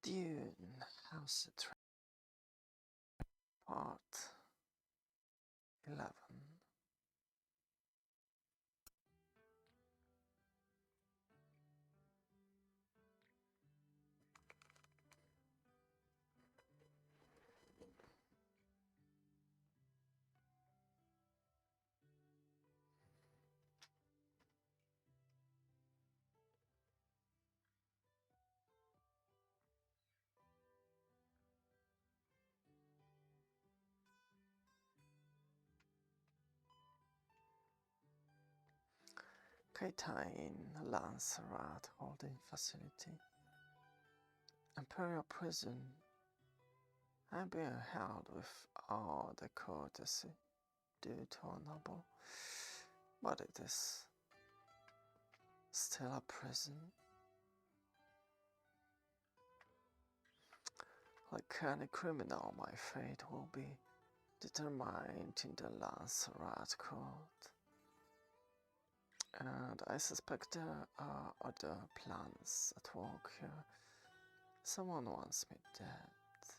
Dune, House Atreides, Part 11. Kaitain Lancerat Holding Facility, Imperial Prison. I'm being held with all the courtesy due to a noble, but it is still a prison. Like any criminal, my fate will be determined in the Lancerat Court. And I suspect there are other plans at work here. Someone wants me dead.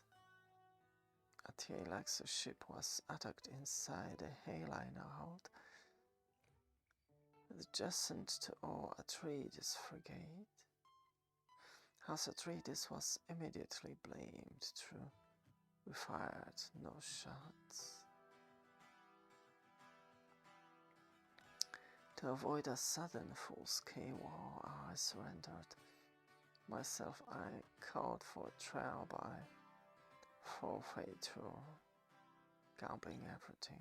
A T-Lexus ship was attacked inside a Hayliner hold, adjacent to our Atreides frigate. House Atreides was immediately blamed through. We fired no shots. To avoid a sudden full-scale war, I surrendered myself. I called for a trial by forfeiture, gambling everything.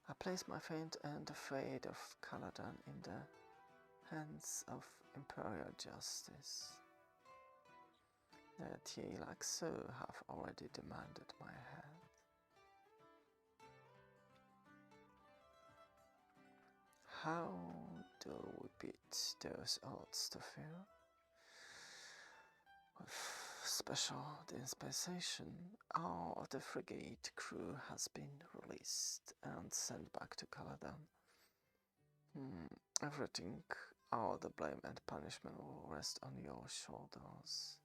I placed my fate and the fate of Caladan in the hands of Imperial Justice. The T-Lexu have already demanded my head. How do we beat those odds to fear? With special dispensation, all of the frigate crew has been released and sent back to Caladan. Everything, all the blame and punishment will rest on your shoulders,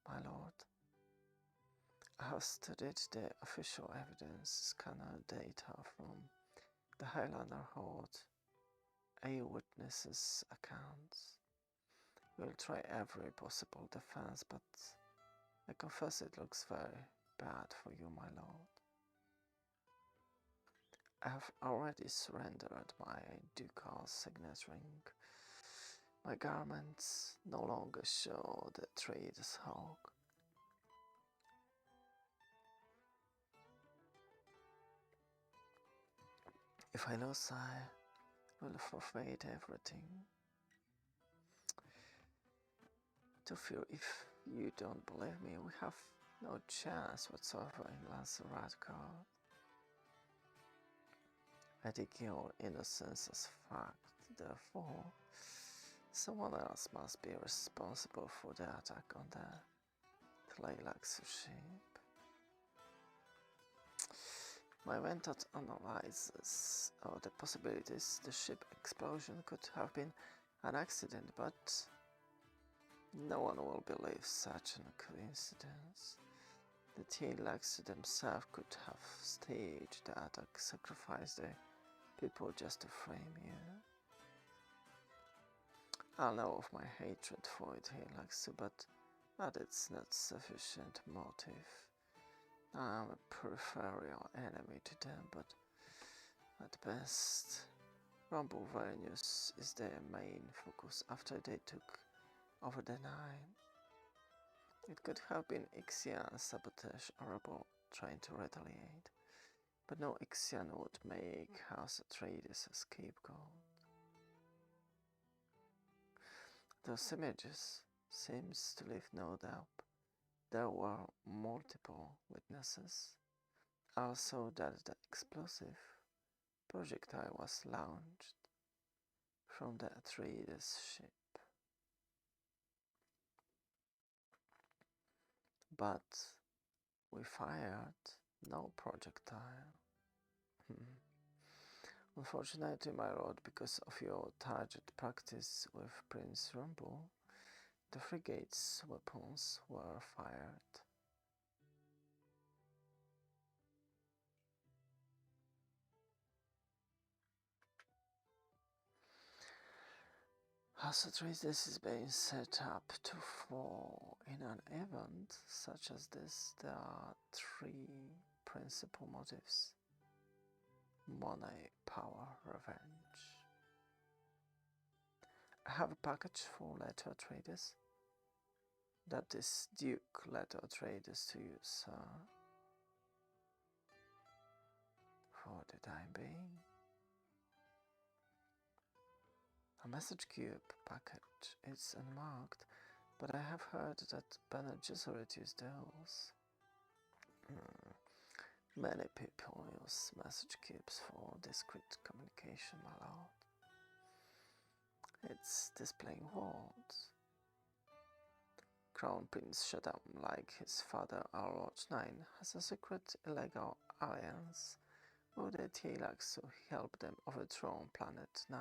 my lord. I have studied the official evidence scanner data from the Highlander Horde, eyewitnesses' accounts. We'll try every possible defense, but I confess it looks very bad for you, my lord. I have already surrendered my ducal signet ring. My garments no longer show the Atreides hawk. If I lose, I will forfeit everything. To fear, if you don't believe me, we have no chance whatsoever in Lancerat Court. I take your innocence as fact, therefore, someone else must be responsible for the attack on the Tleilaxu ship. My method analyzes the possibilities. The ship explosion could have been an accident, but no one will believe such a coincidence. The T-Lexu themselves could have staged the attack, sacrificed the people just to frame you. I know of my hatred for T-Lexu, but that it's not sufficient motive. I am a peripheral enemy to them, but at best, Rumble Venus is their main focus after they took over the Nine. It could have been Ixian sabotage or Rebel trying to retaliate, but no Ixian would make House Atreides a scapegoat. Those images seems to leave no doubt. There were multiple witnesses. Also that the explosive projectile was launched from the Atreides ship. But we fired no projectile. Unfortunately, my lord, because of your target practice with Prince Rumble, the frigate's weapons were fired. As Atreides is being set up to fall in an event such as this, there are three principal motives: money, power, revenge. I have a package for Leto Atreides that this Duke Leto Atreides to you, sir, for the time being. A message cube package is unmarked, but I have heard that Bene Gesserit use those. Many people use message cubes for discreet communication, my lord. It's displaying words. Crown Prince Shaddam, like his father Arloch IX, has a secret illegal alliance with the Tleilax to help them overthrow Planet 9.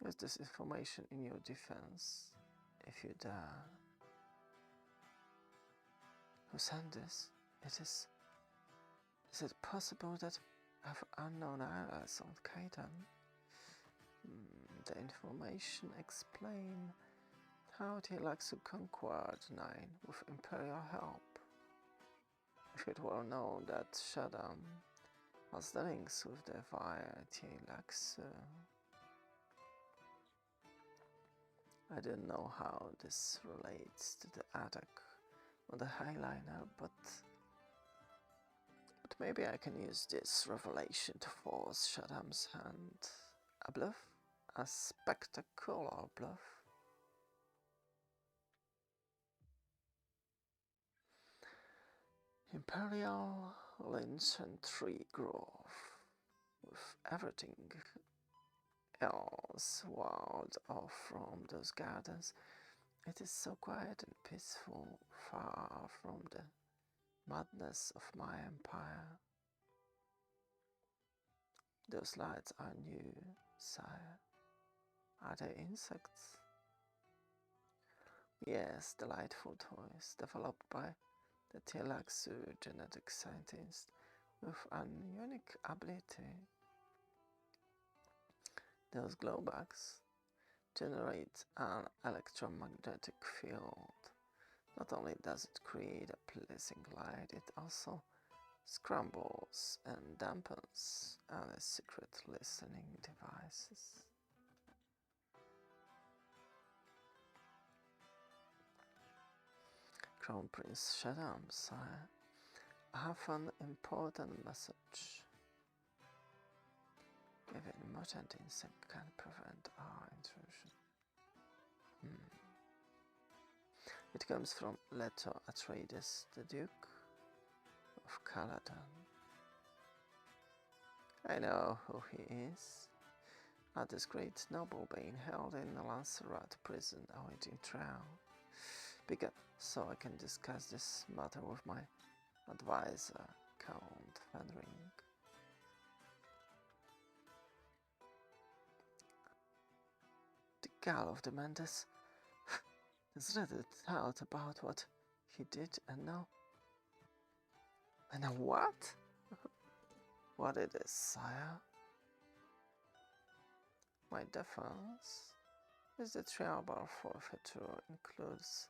Use this information in your defense, if you dare. Who sent this? Is it possible that I have unknown allies on Kaidan? The information explain how Tleilax conquered Nine with Imperial help. If it were known that Shaddam has the links with the via Tleilax, I don't know how this relates to the attack on the Highliner, but maybe I can use this revelation to force Shaddam's hand. A bluff? A spectacular bluff? Imperial Lynch and Tree Grove, with everything else walled off from those gardens. It is so quiet and peaceful, far from the madness of my empire. Those lights are new, sire. Are they insects? Yes, delightful toys developed by the Tleilax genetic scientist with an unique ability. Those glowbugs generate an electromagnetic field. Not only does it create a pleasing light, it also scrambles and dampens any secret listening devices. Crown Prince Shaddam, sire, I have an important message. Giving mutant insect can prevent our intrusion. It comes from Leto Atreides, the Duke of Caladan. I know who he is. A discreet noble being held in a Lancerat prison awaiting trial. Pick up so I can discuss this matter with my advisor, Count Fenring. The Gal of the Mendes has read it out about what he did, and now what? What it is, sire? My defense is the tribal forfeiture includes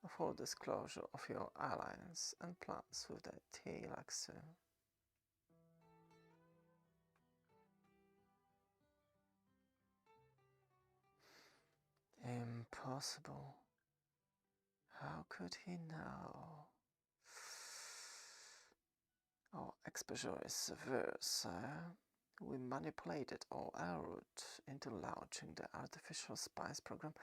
a full disclosure of your alliance and plans with the Tleilax. Impossible. How could he know? Our exposure is severe, sire. We manipulated all our route into launching the artificial spice program,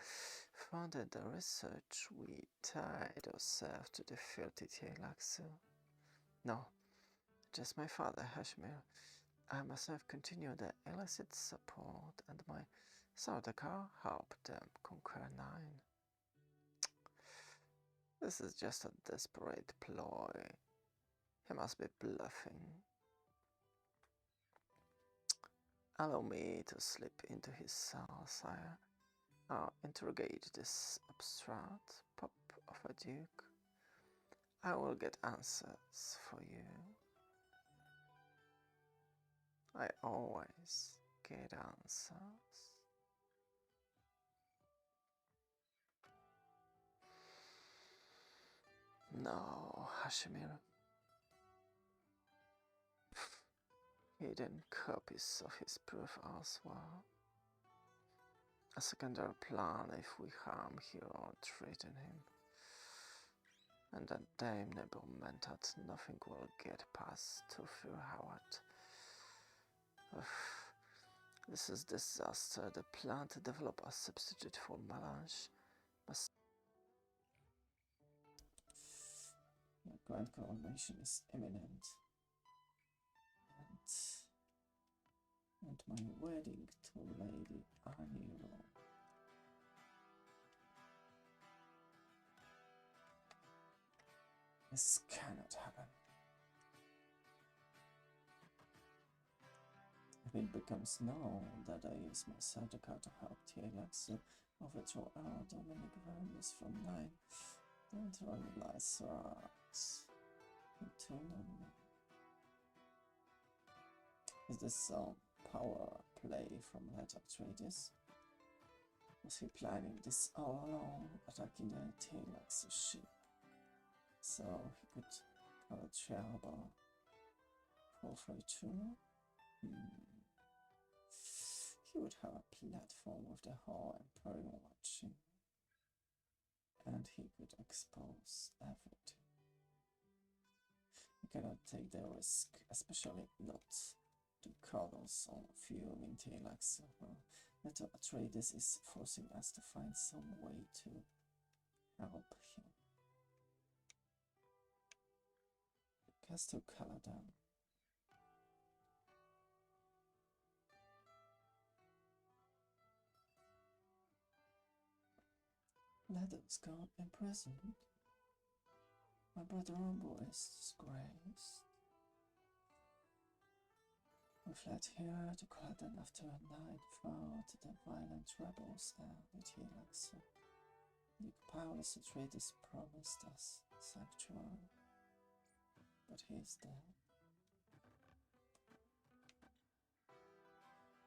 funded the research. We tied ourselves to the filthy Tleilax. No, just my father, Hashmir. I myself continue the illicit support, and my Sardaukar helped them conquer Nine. This is just a desperate ploy. He must be bluffing. Allow me to slip into his cell, sire. I'll interrogate this substrat, pop of a duke. I will get answers for you. I always get answers. No, Hashimir. Hidden copies of his proof as well. A secondary plan if we harm here or threaten him. And that damnable meant that nothing will get past to Fir Howard. This is disaster. The plan to develop a substitute for melange must... The grand coronation is imminent. And my wedding to Lady Aniro. This cannot happen. If it becomes known that I use my Sardaukar to help TLX overthrow our Dominic Vermis from 9, don't run nice rocks. You turn on me. Is this some power play from that Atreides? Was he planning this all along, attacking the TLX ship? So he could have a trouble halfway through. He would have a platform with the whole Imperium watching, and he could expose everything. He cannot take the risk, especially not to cuddles on fuming TLX. That Atreides is forcing us to find some way to help him. Castle Caladan. Ledo's gone imprisoned. My brother Umbo is disgraced. We fled here to Caladan after a night fought the violent rebels and the TLX. The powerless Atreides promised us sanctuary, but he is dead.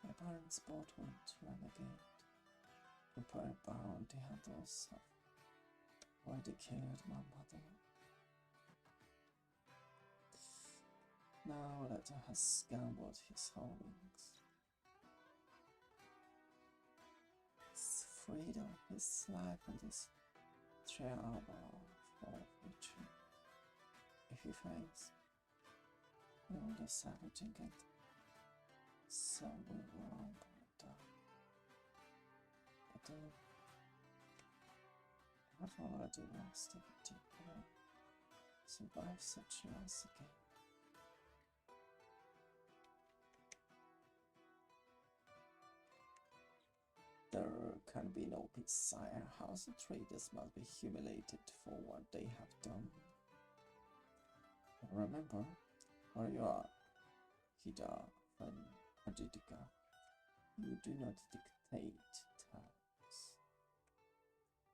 My parents both went renegade. Empire bounty hunters have already killed my mother. Now Leto has gambled his holdings. His freedom, his life, and his trial for future. If he fails, we will lose everything, and so we will all die. But I have already lost everything, but I survive such loss again. There can be no peace, sire. House Atreides must be humiliated for what they have done. Remember where you are, Hida and Adidika. You do not dictate terms.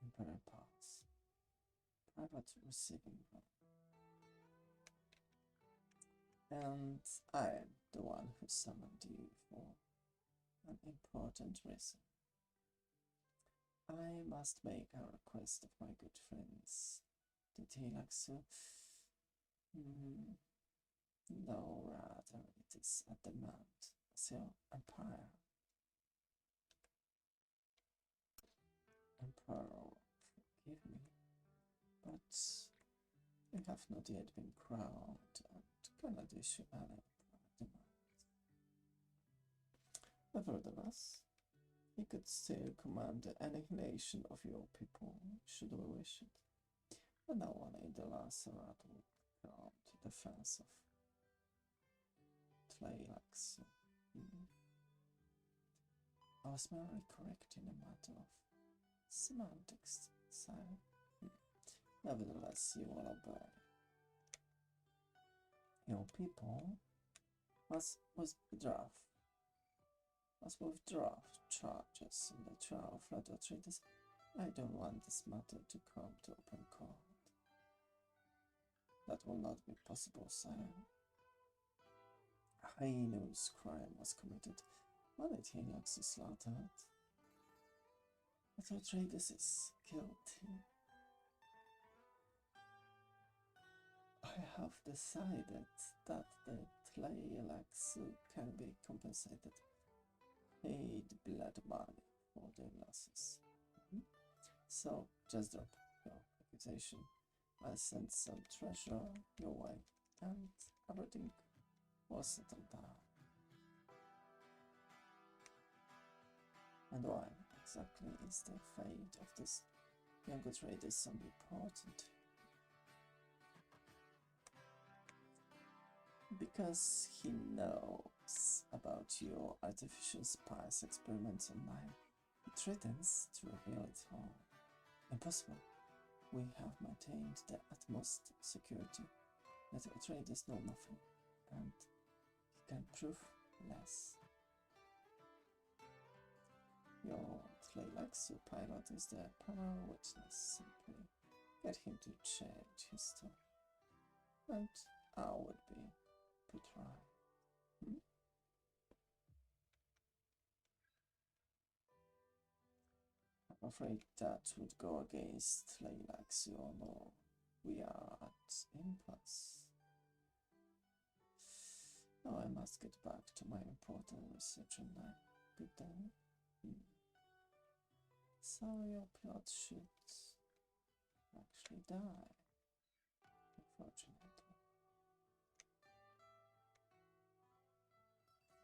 Emperor pass. Private receiving room. And I am the one who summoned you for an important reason. I must make a request of my good friends, the Tilaksu. No, rather, it is a demand as your empire. Emperor, forgive me, but you have not yet been crowned and cannot issue any demand. Nevertheless, you could still command the annihilation of your people, should we wish it. And no one in the Lacerat would come to the defense of Tleilax. I was merely correcting a matter of semantics, sire. Nevertheless, you will obey. Your people must withdraw charges in the trial of Atreides I don't want this matter to come to open court. That will not be possible, sire. I know this crime was committed. Why did he like to slaughtered? But Atreides is guilty. I have decided that the Tleilaxu can be compensated, paid blood money for their losses. So just drop your accusation. I sent some treasure your way, and everything was settled down. And why exactly is the fate of this young Atreides so important? Because he knows about your artificial spice experiments online. He threatens to reveal it all. Impossible. We have maintained the utmost security. That Atreides know nothing, and he can prove less. Your Tleilaxu pilot is the power witness. Simply get him to change his story, and I would be put right. I'm afraid that would go against Tleilaxu or no. We are at impasse. Now I must get back to my important research online. Good day. So your plot should actually die, unfortunately.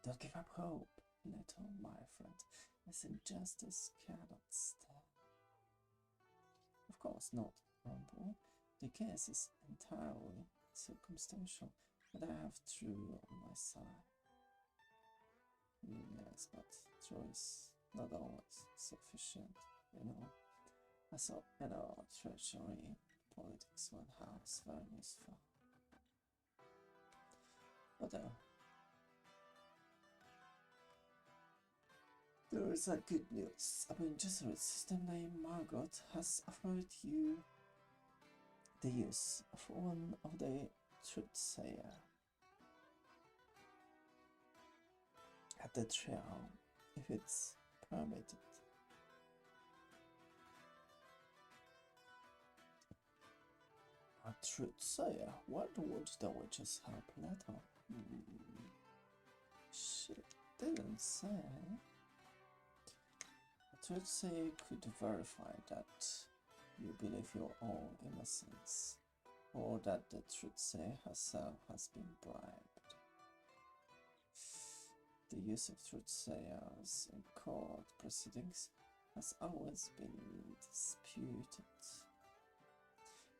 Don't give up hope, little my friend, as injustice cannot stand. Of course not, Rumble. The case is entirely circumstantial, but I have truth on my side. Yes, but truth is not always sufficient, you know. I saw, treachery, politics, one house, very useful. But there is a good news. A Jesuit system named Margot has offered you the use of one of the truthsayer at the trial, if it's permitted. A truthsayer? What would the witches help later? She didn't say. A truthsayer could verify that you believe your own innocence, or that the truthsayer herself has been bribed. The use of truthsayers in court proceedings has always been disputed.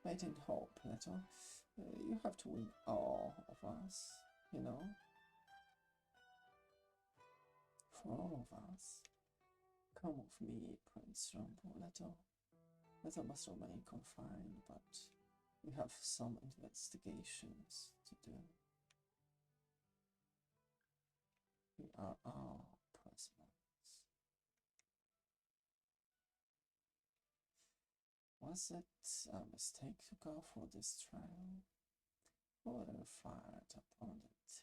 Wait and hope, Leto. You have to win all of us, you know? For all of us. Come with me, Prince Rumble, Leto. Leto must remain confined, but we have some investigations to do. We are all prisoners. Was it a mistake to go for this trial? Or fired upon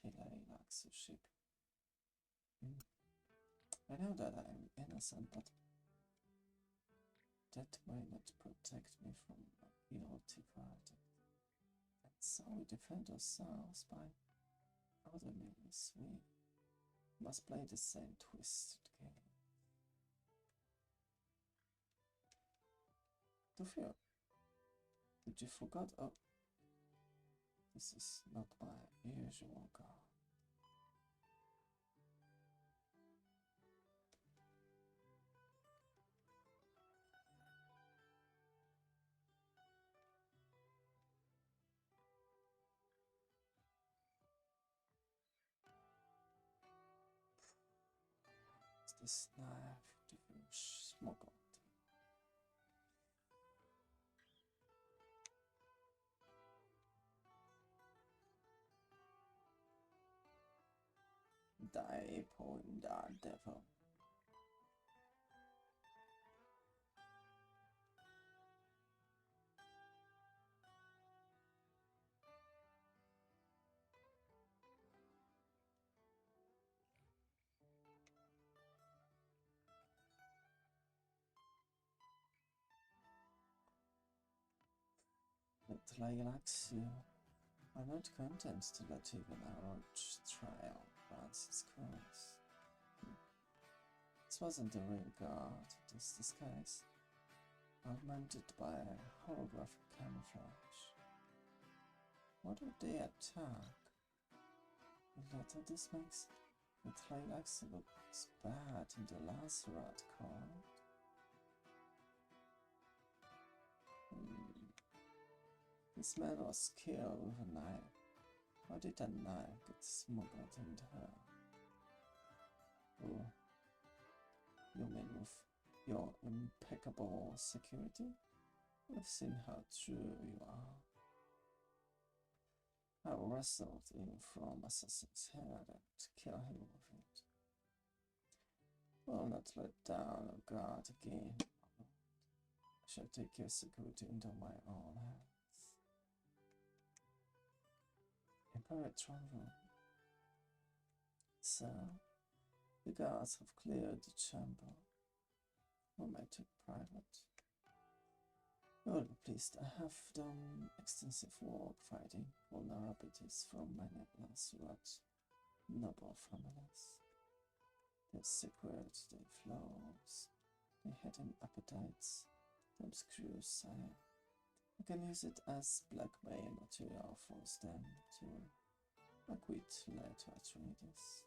the Tleilaxu ship? I know that I am innocent, but that may not protect me from a guilty verdict. And so we defend ourselves by other means. We must play the same twisted game. Dufir, did you forget? Oh, this is not my usual guard. This knife to smuggled. Die, poor devil. Atreides, you are not content to let even our trial run its course. This wasn't a real guard, this disguise, augmented by holographic camouflage. What would they attack? Later this makes the Atreides looks bad in the Lacerat card. This man was killed with a knife. How did that knife get smuggled into her? Oh, you mean with your impeccable security? We've seen how true you are. I wrestled him from Assassin's head and kill him with it. Will not let down a guard again. I shall take your security into my own hands. Emperor Travel. Sir, the guards have cleared the chamber. We may take private. You will be pleased. I have done extensive work fighting vulnerabilities from many Lacerat noble families. Their secrets, their flaws, their hidden appetites, their obscure side. I can use it as blackmail material, force them to acquit later Atreides.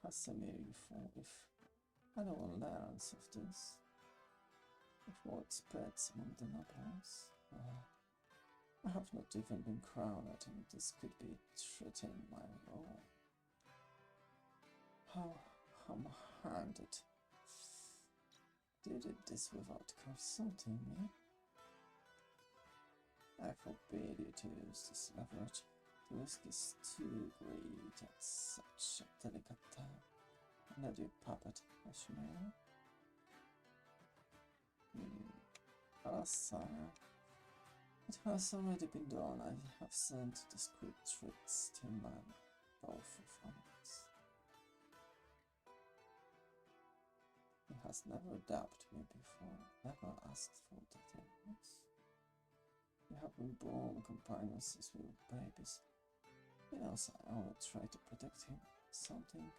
Hasamir, if anyone learns of this, if word spreads among the nobles, I have not even been crowned, and this could be threatening my role. How ham-handed! You did this without consulting me. I forbid you to use this leverage. The risk is too great at such a delicate time. Let you puppet, Ashmere. Alas, sire, it has already been done. I have sent discreet tricks to man both families. He has never doubted me before, never asked for details. We have been born companions since we were babies. He knows I only try to protect him. Something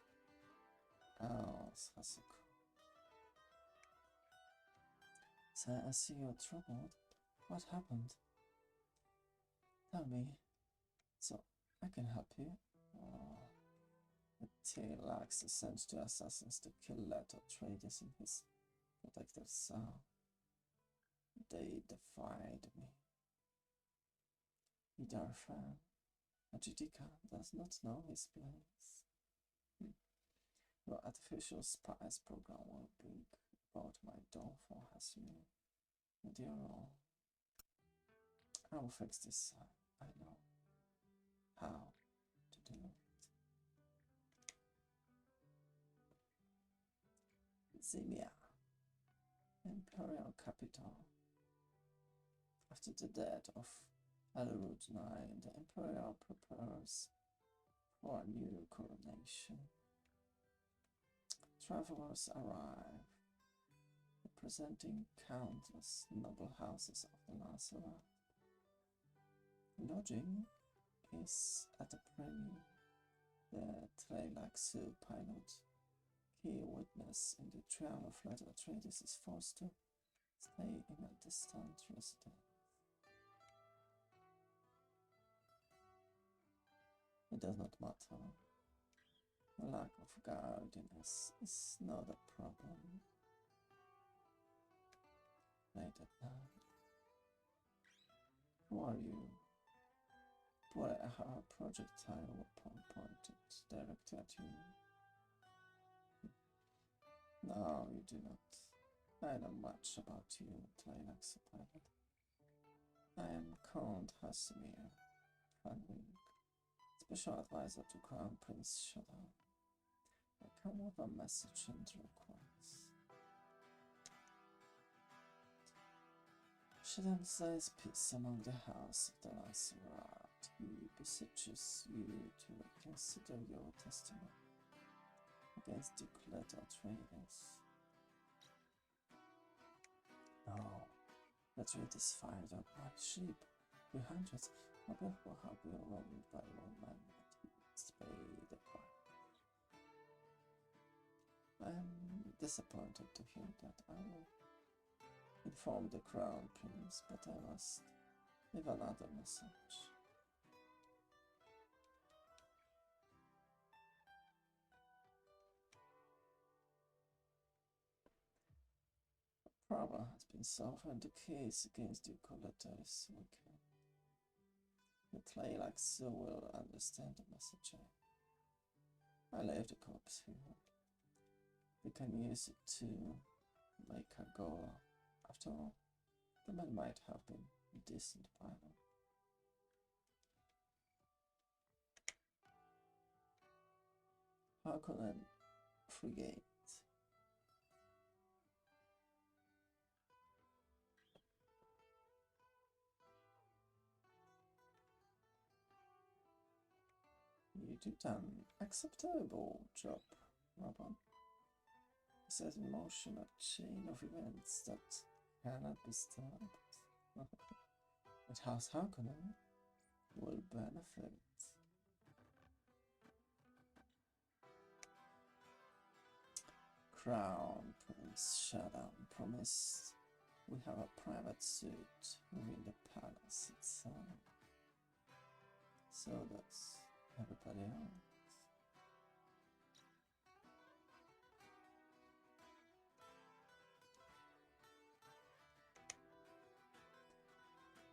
else has occurred. So I see you're troubled. What happened? Tell me, so I can help you. Oh, the T-Lax sent two assassins to kill later Atreides in his protected cell. They defied me. Idarfan, Ajidika does not know his place. Your artificial spies program will bring about my downfall, Hasimir. And you're wrong. I will fix this. I know how to do it. Zemia, Imperial capital. After the death of Elrond IX, the Imperial prepares for a new coronation. Travelers arrive, representing countless noble houses of the Lacerat. Lodging is at a premium. The Trailaxu pilot, key witness in the trial of later Atreides, is forced to stay in a distant residence. It does not matter. The lack of guardiness is not a problem. Late at night. Who are you? Boy, I have a projectile weapon pointed directly at you. No, you do not. I know much about you, Tleilax pilot. I am Count Hasimir, Fanwing, Special Advisor to Crown Prince Shadow. I come with a message and request. Shadow says peace among the house of the Lacerat. He beseeches you to reconsider your testimony against Duke Atreides. Atreides fired on my ship. We hundreds of people have been robbed by one man at paid the price. I am disappointed to hear that. I will inform the Crown Prince, but I must leave another message. Problem has been solved and the case against the collector is weakened. The Tlaylax so will understand the message. I left the corpse here. We can use it to make a goal. After all, the man might have been a decent pilot. Harkonnen Frigate. You did an acceptable job, Robin. It set in motion a chain of events that cannot be stopped. And House Harkonnen will benefit. Crown Prince Shadow promised we have a private suite within the palace itself. So does everybody else.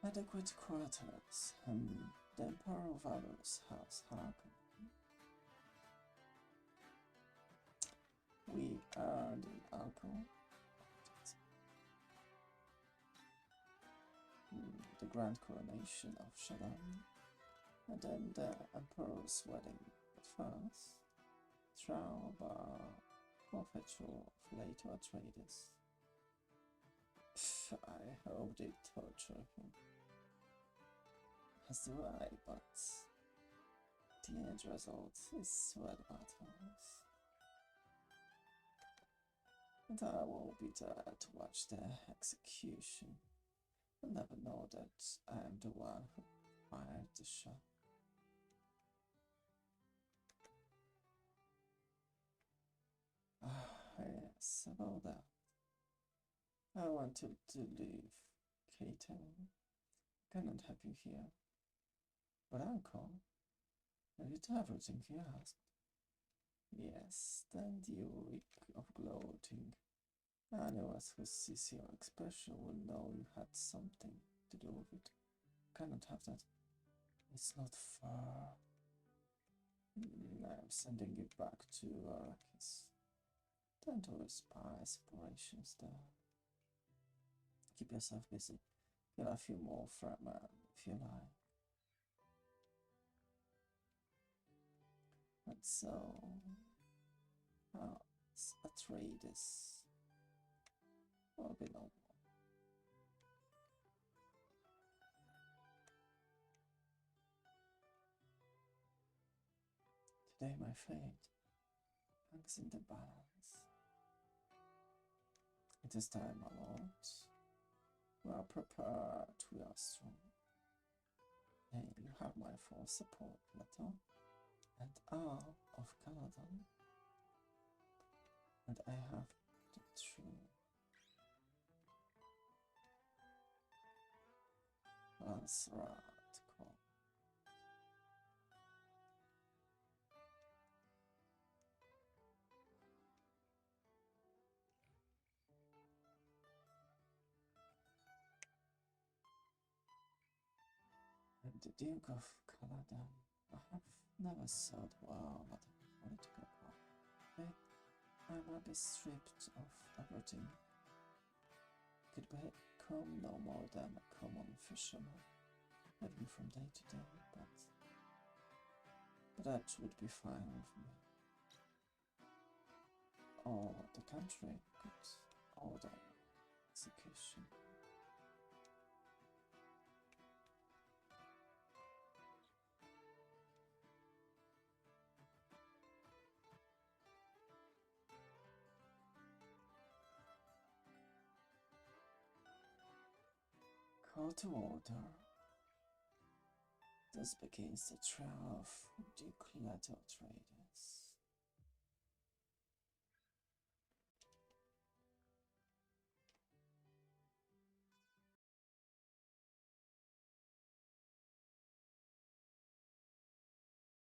Adequate quarters, the Emperor of ours, House Harkonnen. We earned in alcohol. The grand coronation of Shaddam, and then the Emperor's wedding. But first, trial by forfeiture of later Atreides. I hope they torture him. As do I, but the end result is what matters. And I will be there to watch the execution. I'll never know that I am the one who fired the shot. Yes, about that. I wanted to leave Kato. Cannot have you here. But Uncle, have you done everything he asked? Yes, then the reek of gloating. Anyone who sees your expression will know you had something to do with it. Cannot have that. It's not far. I'm sending you back to Arrakis. Don't do spice operations there. Keep yourself busy. Kill a few more Fremen if you like. And so, Atreides will be no more. Today my fate hangs in the balance. It is time, my lords. We are prepared, we are strong. And you have my full support, Leto, and all of Caladan. And I have the true Lancerat call. And the Duke of Caladan. I have never thought, wow, what a political power. I might be stripped of everything. Could become no more than a common fisherman, living from day to day, but that would be fine with me. Or the country could order execution. Call to order. This begins the trial of Duke Atreides.